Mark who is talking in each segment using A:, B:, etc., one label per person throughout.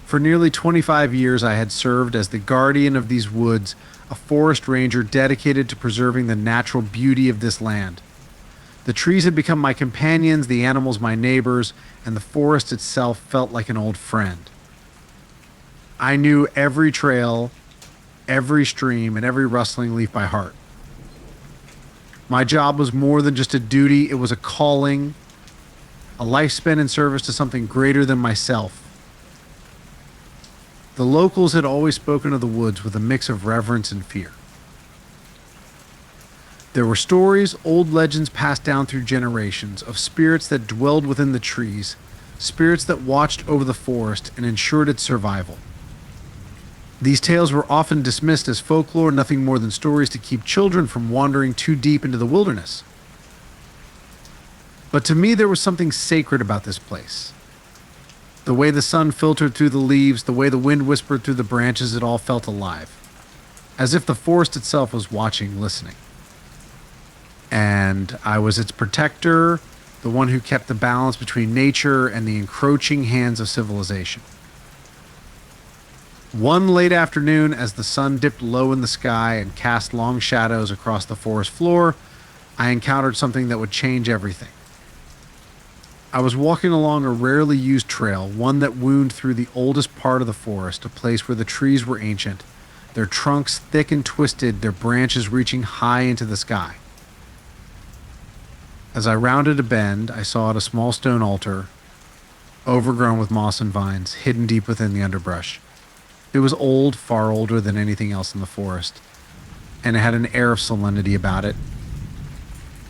A: For nearly 25 years, I had served as the guardian of these woods, a forest ranger dedicated to preserving the natural beauty of this land. The trees had become my companions, the animals my neighbors, and the forest itself felt like an old friend. I knew every trail, every stream, and every rustling leaf by heart. My job was more than just a duty, it was a calling, a life spent in service to something greater than myself. The locals had always spoken of the woods with a mix of reverence and fear. There were stories, old legends passed down through generations, of spirits that dwelled within the trees, spirits that watched over the forest and ensured its survival. These tales were often dismissed as folklore, nothing more than stories to keep children from wandering too deep into the wilderness. But to me, there was something sacred about this place. The way the sun filtered through the leaves, the way the wind whispered through the branches, it all felt alive. As if the forest itself was watching, listening. And I was its protector, the one who kept the balance between nature and the encroaching hands of civilization. One late afternoon, as the sun dipped low in the sky and cast long shadows across the forest floor, I encountered something that would change everything. I was walking along a rarely used trail, one that wound through the oldest part of the forest, a place where the trees were ancient, their trunks thick and twisted, their branches reaching high into the sky. As I rounded a bend, I saw a small stone altar, overgrown with moss and vines, hidden deep within the underbrush. It was old, far older than anything else in the forest, and it had an air of solemnity about it,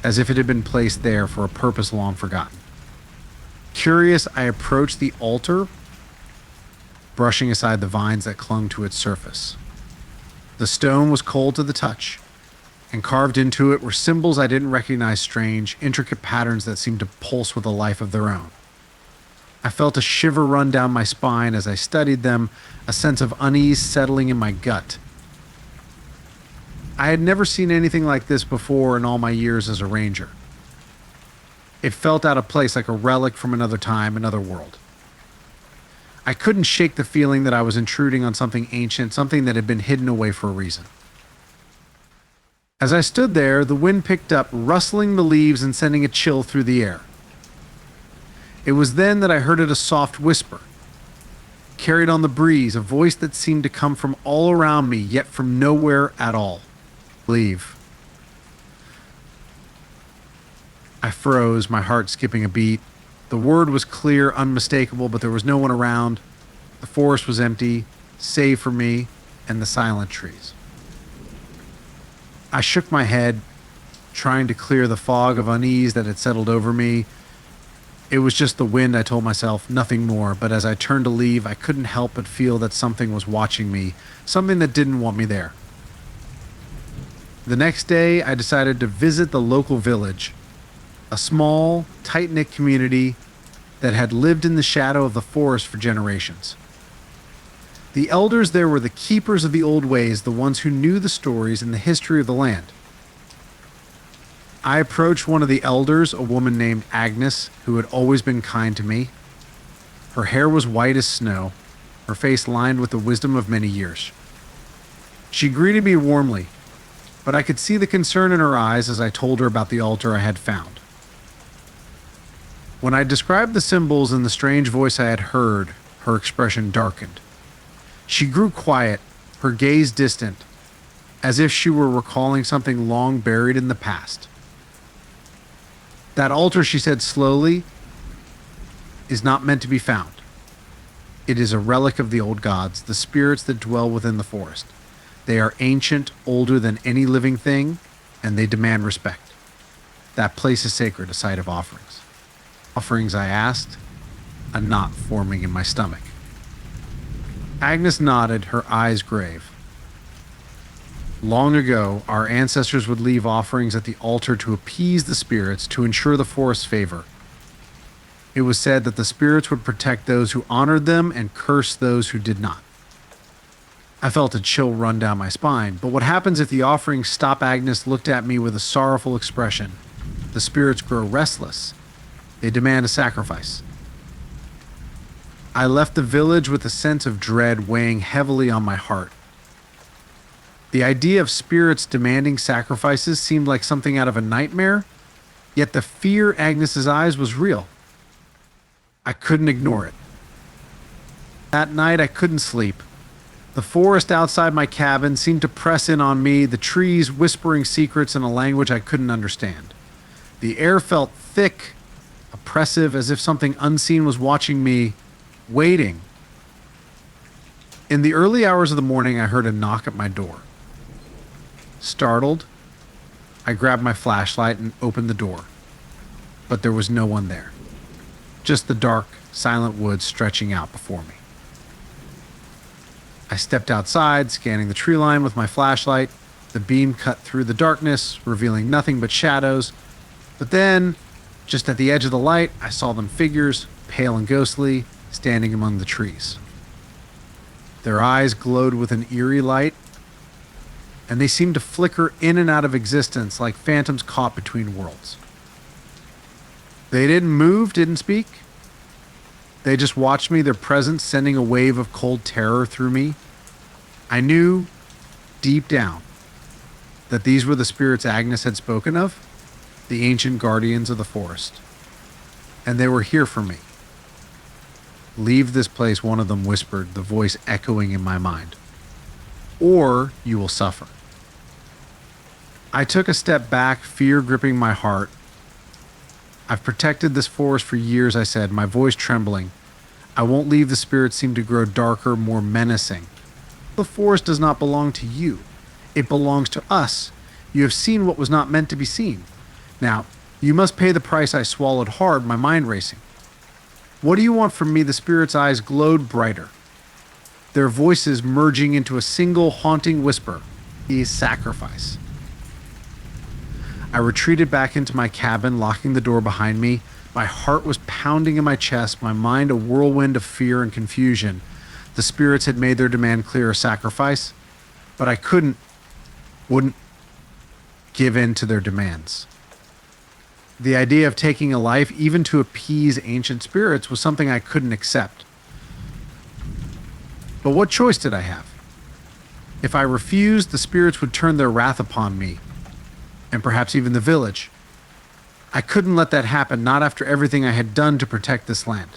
A: as if it had been placed there for a purpose long forgotten. Curious, I approached the altar, brushing aside the vines that clung to its surface. The stone was cold to the touch, and carved into it were symbols I didn't recognize, strange, intricate patterns that seemed to pulse with a life of their own. I felt a shiver run down my spine as I studied them, a sense of unease settling in my gut. I had never seen anything like this before in all my years as a ranger. It felt out of place, like a relic from another time, another world. I couldn't shake the feeling that I was intruding on something ancient, something that had been hidden away for a reason. As I stood there, the wind picked up, rustling the leaves and sending a chill through the air. It was then that I heard it, a soft whisper, carried on the breeze, a voice that seemed to come from all around me, yet from nowhere at all. Leave. I froze, my heart skipping a beat. The word was clear, unmistakable, but there was no one around. The forest was empty, save for me and the silent trees. I shook my head, trying to clear the fog of unease that had settled over me. It was just the wind, I told myself, nothing more, but as I turned to leave, I couldn't help but feel that something was watching me, something that didn't want me there. The next day, I decided to visit the local village, a small, tight-knit community that had lived in the shadow of the forest for generations. The elders there were the keepers of the old ways, the ones who knew the stories and the history of the land. I approached one of the elders, a woman named Agnes, who had always been kind to me. Her hair was white as snow, her face lined with the wisdom of many years. She greeted me warmly, but I could see the concern in her eyes as I told her about the altar I had found. When I described the symbols and the strange voice I had heard, her expression darkened. She grew quiet, her gaze distant, as if she were recalling something long buried in the past. That altar, she said slowly, is not meant to be found. It is a relic of the old gods, the spirits that dwell within the forest. They are ancient, older than any living thing, and they demand respect. That place is sacred, a site of offerings. Offerings, I asked, a knot forming in my stomach. Agnes nodded, her eyes grave. Long ago, our ancestors would leave offerings at the altar to appease the spirits, to ensure the forest's favor. It was said that the spirits would protect those who honored them and curse those who did not. I felt a chill run down my spine, but what happens if the offerings stop? Agnes looked at me with a sorrowful expression. The spirits grow restless. They demand a sacrifice. I left the village with a sense of dread weighing heavily on my heart. The idea of spirits demanding sacrifices seemed like something out of a nightmare, yet the fear Agnes's eyes was real. I couldn't ignore it. That night I couldn't sleep. The forest outside my cabin seemed to press in on me, the trees whispering secrets in a language I couldn't understand. The air felt thick, oppressive, as if something unseen was watching me, waiting. In the early hours of the morning, I heard a knock at my door. Startled, I grabbed my flashlight and opened the door. But there was no one there. Just the dark, silent woods stretching out before me. I stepped outside, scanning the tree line with my flashlight. The beam cut through the darkness, revealing nothing but shadows. But then, just at the edge of the light, I saw them figures, pale and ghostly, standing among the trees. Their eyes glowed with an eerie light, and they seemed to flicker in and out of existence like phantoms caught between worlds. They didn't move, didn't speak. They just watched me, their presence sending a wave of cold terror through me. I knew, deep down, that these were the spirits Agnes had spoken of, the ancient guardians of the forest. And they were here for me. "Leave this place," one of them whispered, the voice echoing in my mind. "Or you will suffer." I took a step back, fear gripping my heart. "I've protected this forest for years," I said, my voice trembling. "I won't leave." The spirits seemed to grow darker, more menacing. "The forest does not belong to you. It belongs to us. You have seen what was not meant to be seen. Now, you must pay the price." I swallowed hard, my mind racing. "What do you want from me?" The spirits' eyes glowed brighter, their voices merging into a single haunting whisper. "Is sacrifice." I retreated back into my cabin, locking the door behind me. My heart was pounding in my chest, my mind a whirlwind of fear and confusion. The spirits had made their demand clear: a sacrifice, but I wouldn't give in to their demands. The idea of taking a life, even to appease ancient spirits, was something I couldn't accept. But what choice did I have? If I refused, the spirits would turn their wrath upon me, and perhaps even the village. I couldn't let that happen, not after everything I had done to protect this land.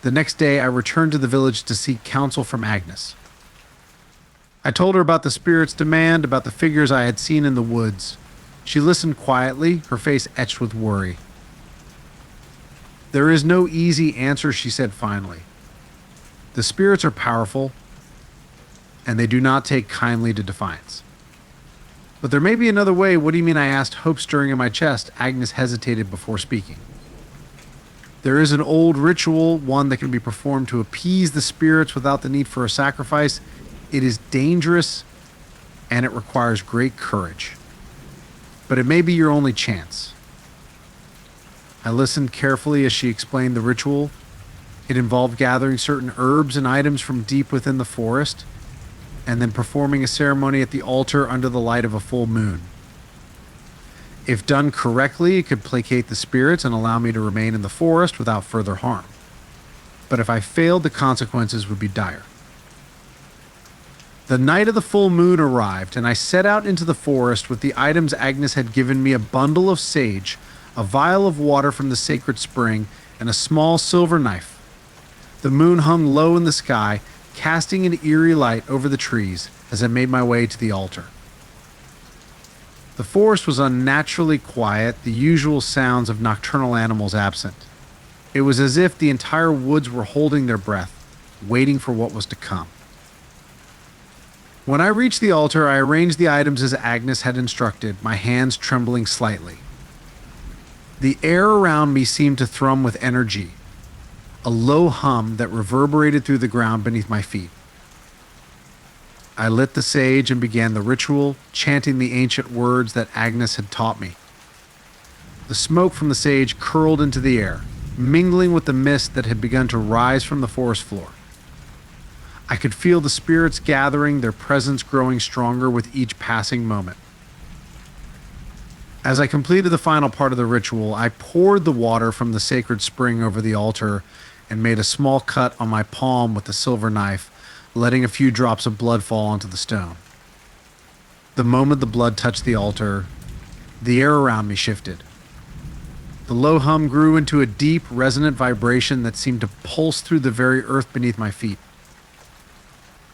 A: The next day, I returned to the village to seek counsel from Agnes. I told her about the spirits' demand, about the figures I had seen in the woods. She listened quietly, her face etched with worry. "There is no easy answer," she said finally. "The spirits are powerful, and they do not take kindly to defiance. But there may be another way." "What do you mean?" I asked, hope stirring in my chest. Agnes hesitated before speaking. "There is an old ritual, one that can be performed to appease the spirits without the need for a sacrifice. It is dangerous, and it requires great courage. But it may be your only chance." I listened carefully as she explained the ritual. It involved gathering certain herbs and items from deep within the forest, and then performing a ceremony at the altar under the light of a full moon. If done correctly, it could placate the spirits and allow me to remain in the forest without further harm. But if I failed, the consequences would be dire. The night of the full moon arrived, and I set out into the forest with the items Agnes had given me: a bundle of sage, a vial of water from the sacred spring, and a small silver knife. The moon hung low in the sky, casting an eerie light over the trees as I made my way to the altar. The forest was unnaturally quiet, the usual sounds of nocturnal animals absent. It was as if the entire woods were holding their breath, waiting for what was to come. When I reached the altar, I arranged the items as Agnes had instructed, my hands trembling slightly. The air around me seemed to thrum with energy, a low hum that reverberated through the ground beneath my feet. I lit the sage and began the ritual, chanting the ancient words that Agnes had taught me. The smoke from the sage curled into the air, mingling with the mist that had begun to rise from the forest floor. I could feel the spirits gathering, their presence growing stronger with each passing moment. As I completed the final part of the ritual, I poured the water from the sacred spring over the altar and made a small cut on my palm with the silver knife, letting a few drops of blood fall onto the stone. The moment the blood touched the altar, the air around me shifted. The low hum grew into a deep, resonant vibration that seemed to pulse through the very earth beneath my feet.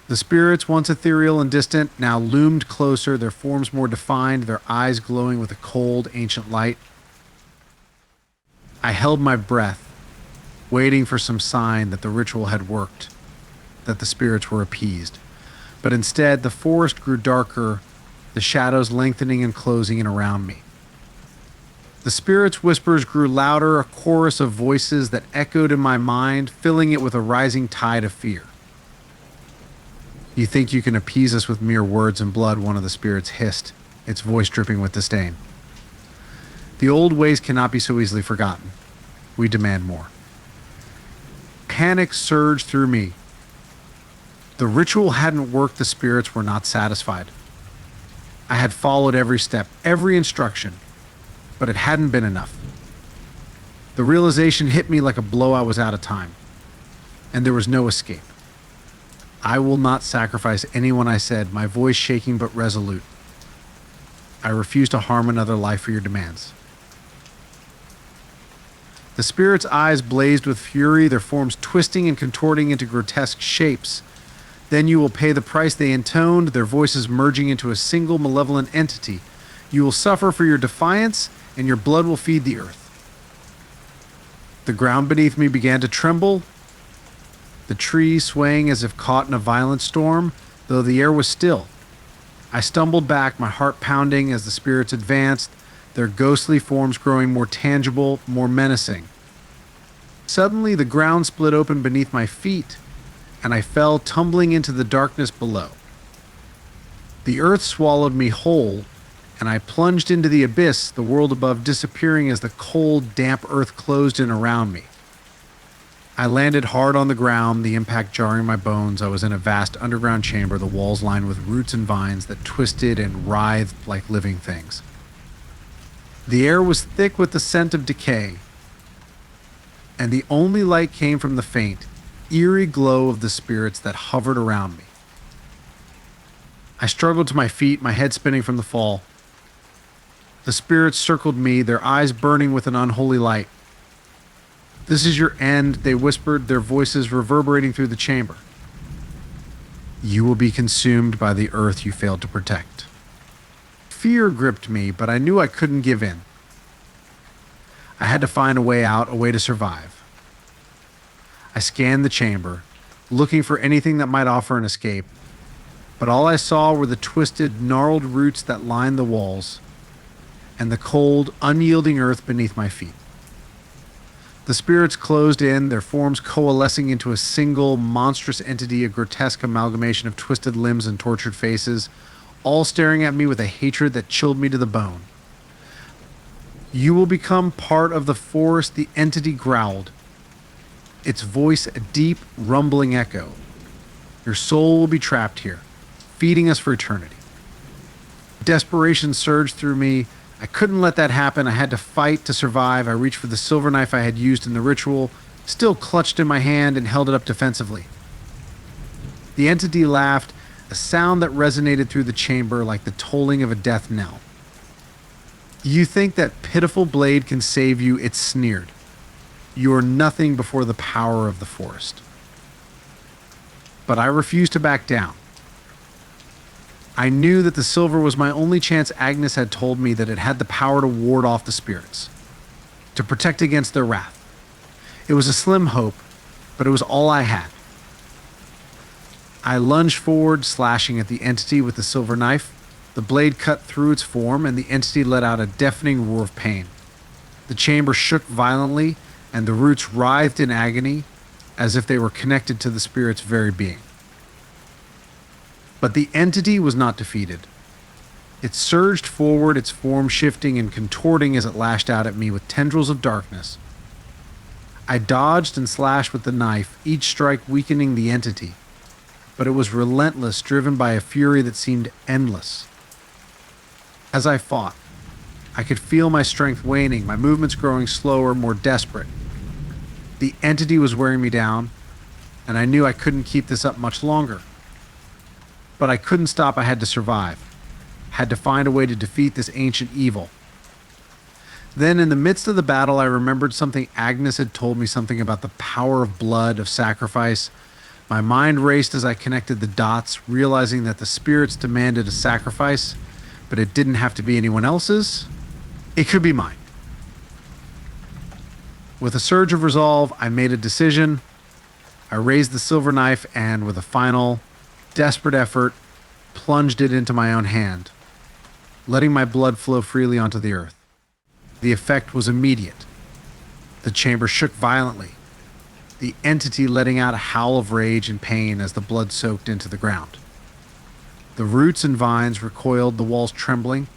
A: The spirits, once ethereal and distant, now loomed closer, their forms more defined, their eyes glowing with a cold, ancient light. I held my breath, waiting for some sign that the ritual had worked, that the spirits were appeased. But instead, the forest grew darker, the shadows lengthening and closing in around me. The spirits' whispers grew louder, a chorus of voices that echoed in my mind, filling it with a rising tide of fear. "You think you can appease us with mere words and blood," one of the spirits hissed, its voice dripping with disdain. "The old ways cannot be so easily forgotten. We demand more." Panic surged through me. The ritual hadn't worked, the spirits were not satisfied. I had followed every step, every instruction, but it hadn't been enough. The realization hit me like a blow. I was out of time, and there was no escape. "I will not sacrifice anyone," I said, my voice shaking but resolute. "I refuse to harm another life for your demands." The spirits' eyes blazed with fury, their forms twisting and contorting into grotesque shapes. "Then you will pay the price," they intoned, their voices merging into a single malevolent entity. "You will suffer for your defiance, and your blood will feed the earth." The ground beneath me began to tremble, the trees swaying as if caught in a violent storm, though the air was still. I stumbled back, my heart pounding as the spirits advanced, their ghostly forms growing more tangible, more menacing. Suddenly, the ground split open beneath my feet, and I fell tumbling into the darkness below. The earth swallowed me whole, and I plunged into the abyss, the world above disappearing as the cold, damp earth closed in around me. I landed hard on the ground, the impact jarring my bones. I was in a vast underground chamber, the walls lined with roots and vines that twisted and writhed like living things. The air was thick with the scent of decay, and the only light came from the faint, eerie glow of the spirits that hovered around me. I struggled to my feet, my head spinning from the fall. The spirits circled me, their eyes burning with an unholy light. "This is your end," they whispered, their voices reverberating through the chamber. "You will be consumed by the earth you failed to protect." Fear gripped me, but I knew I couldn't give in. I had to find a way out, a way to survive. I scanned the chamber, looking for anything that might offer an escape, but all I saw were the twisted, gnarled roots that lined the walls, and the cold, unyielding earth beneath my feet. The spirits closed in, their forms coalescing into a single, monstrous entity, a grotesque amalgamation of twisted limbs and tortured faces, all staring at me with a hatred that chilled me to the bone. "You will become part of the forest," the entity growled, its voice a deep, rumbling echo. "Your soul will be trapped here, feeding us for eternity." Desperation surged through me. I couldn't let that happen. I had to fight to survive. I reached for the silver knife I had used in the ritual, still clutched in my hand, and held it up defensively. The entity laughed, a sound that resonated through the chamber like the tolling of a death knell. "You think that pitiful blade can save you?" it sneered. "You are nothing before the power of the forest." But I refused to back down. I knew that the silver was my only chance. Agnes had told me that it had the power to ward off the spirits, to protect against their wrath. It was a slim hope, but it was all I had. I lunged forward, slashing at the entity with the silver knife. The blade cut through its form, and the entity let out a deafening roar of pain. The chamber shook violently, and the roots writhed in agony, as if they were connected to the spirit's very being. But the entity was not defeated. It surged forward, its form shifting and contorting as it lashed out at me with tendrils of darkness. I dodged and slashed with the knife, each strike weakening the entity, but it was relentless, driven by a fury that seemed endless. As I fought, I could feel my strength waning, my movements growing slower, more desperate. The entity was wearing me down, and I knew I couldn't keep this up much longer. But I couldn't stop. I had to survive. Had to find a way to defeat this ancient evil. Then, in the midst of the battle, I remembered something Agnes had told me, something about the power of blood, of sacrifice. My mind raced as I connected the dots, realizing that the spirits demanded a sacrifice, but it didn't have to be anyone else's. It could be mine. With a surge of resolve, I made a decision. I raised the silver knife and, with a final, desperate effort, plunged it into my own hand, letting my blood flow freely onto the earth. The effect was immediate. The chamber shook violently, the entity letting out a howl of rage and pain as the blood soaked into the ground. The roots and vines recoiled, the walls trembling,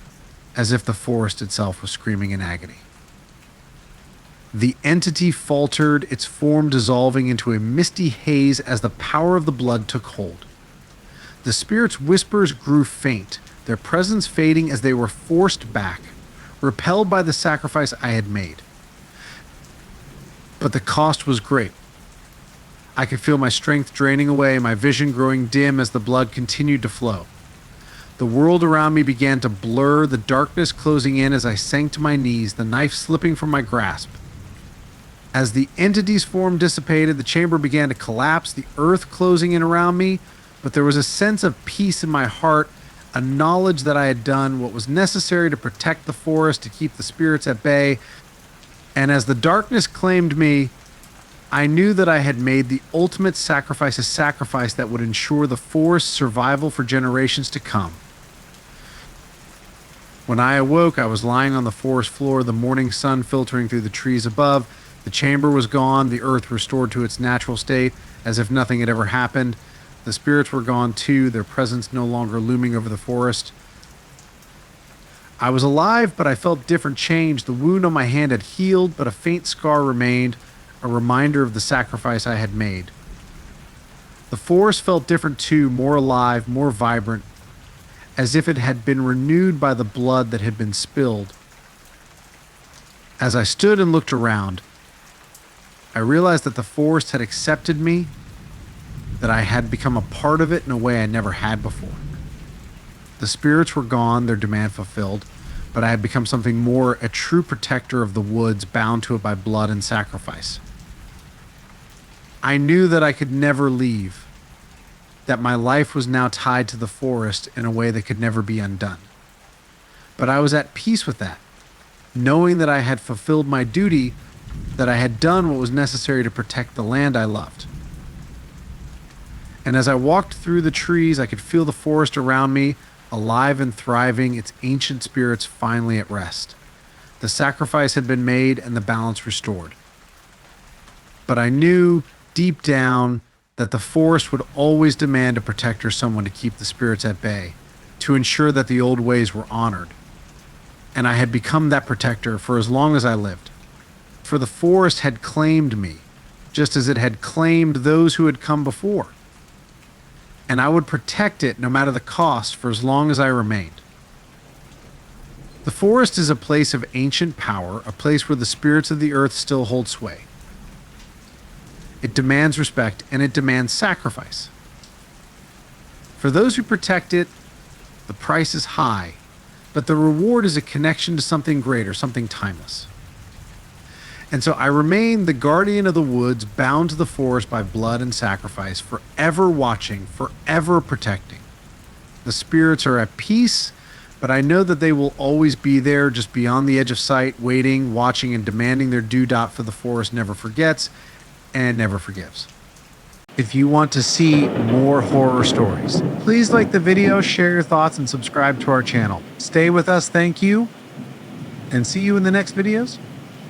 A: as if the forest itself was screaming in agony. The entity faltered, its form dissolving into a misty haze as the power of the blood took hold. The spirit's whispers grew faint, their presence fading as they were forced back, repelled by the sacrifice I had made. But the cost was great. I could feel my strength draining away, my vision growing dim as the blood continued to flow. The world around me began to blur, the darkness closing in as I sank to my knees, the knife slipping from my grasp. As the entity's form dissipated, the chamber began to collapse, the earth closing in around me, but there was a sense of peace in my heart, a knowledge that I had done what was necessary to protect the forest, to keep the spirits at bay. And as the darkness claimed me, I knew that I had made the ultimate sacrifice, a sacrifice that would ensure the forest's survival for generations to come. When I awoke, I was lying on the forest floor, the morning sun filtering through the trees above. The chamber was gone, the earth restored to its natural state, as if nothing had ever happened. The spirits were gone too, their presence no longer looming over the forest. I was alive, but I felt different, changed. The wound on my hand had healed, but a faint scar remained, a reminder of the sacrifice I had made. The forest felt different too, more alive, more vibrant, as if it had been renewed by the blood that had been spilled. As I stood and looked around, I realized that the forest had accepted me, that I had become a part of it in a way I never had before. The spirits were gone, their demand fulfilled, but I had become something more, a true protector of the woods, bound to it by blood and sacrifice. I knew that I could never leave, that my life was now tied to the forest in a way that could never be undone. But I was at peace with that, knowing that I had fulfilled my duty, that I had done what was necessary to protect the land I loved. And as I walked through the trees, I could feel the forest around me, alive and thriving, its ancient spirits finally at rest. The sacrifice had been made and the balance restored. But I knew deep down that the forest would always demand a protector, someone to keep the spirits at bay, to ensure that the old ways were honored. And I had become that protector for as long as I lived. For the forest had claimed me, just as it had claimed those who had come before. And I would protect it no matter the cost for as long as I remained. The forest is a place of ancient power, a place where the spirits of the earth still hold sway. It demands respect and it demands sacrifice. For those who protect it, the price is high, but the reward is a connection to something greater, something timeless. And so I remain the guardian of the woods, bound to the forest by blood and sacrifice, forever watching, forever protecting. The spirits are at peace, but I know that they will always be there, just beyond the edge of sight, waiting, watching, and demanding their due dot, for the forest never forgets and never forgives. If you want to see more horror stories, please like the video, share your thoughts, and subscribe to our channel. Stay with us, thank you, and see you in the next videos.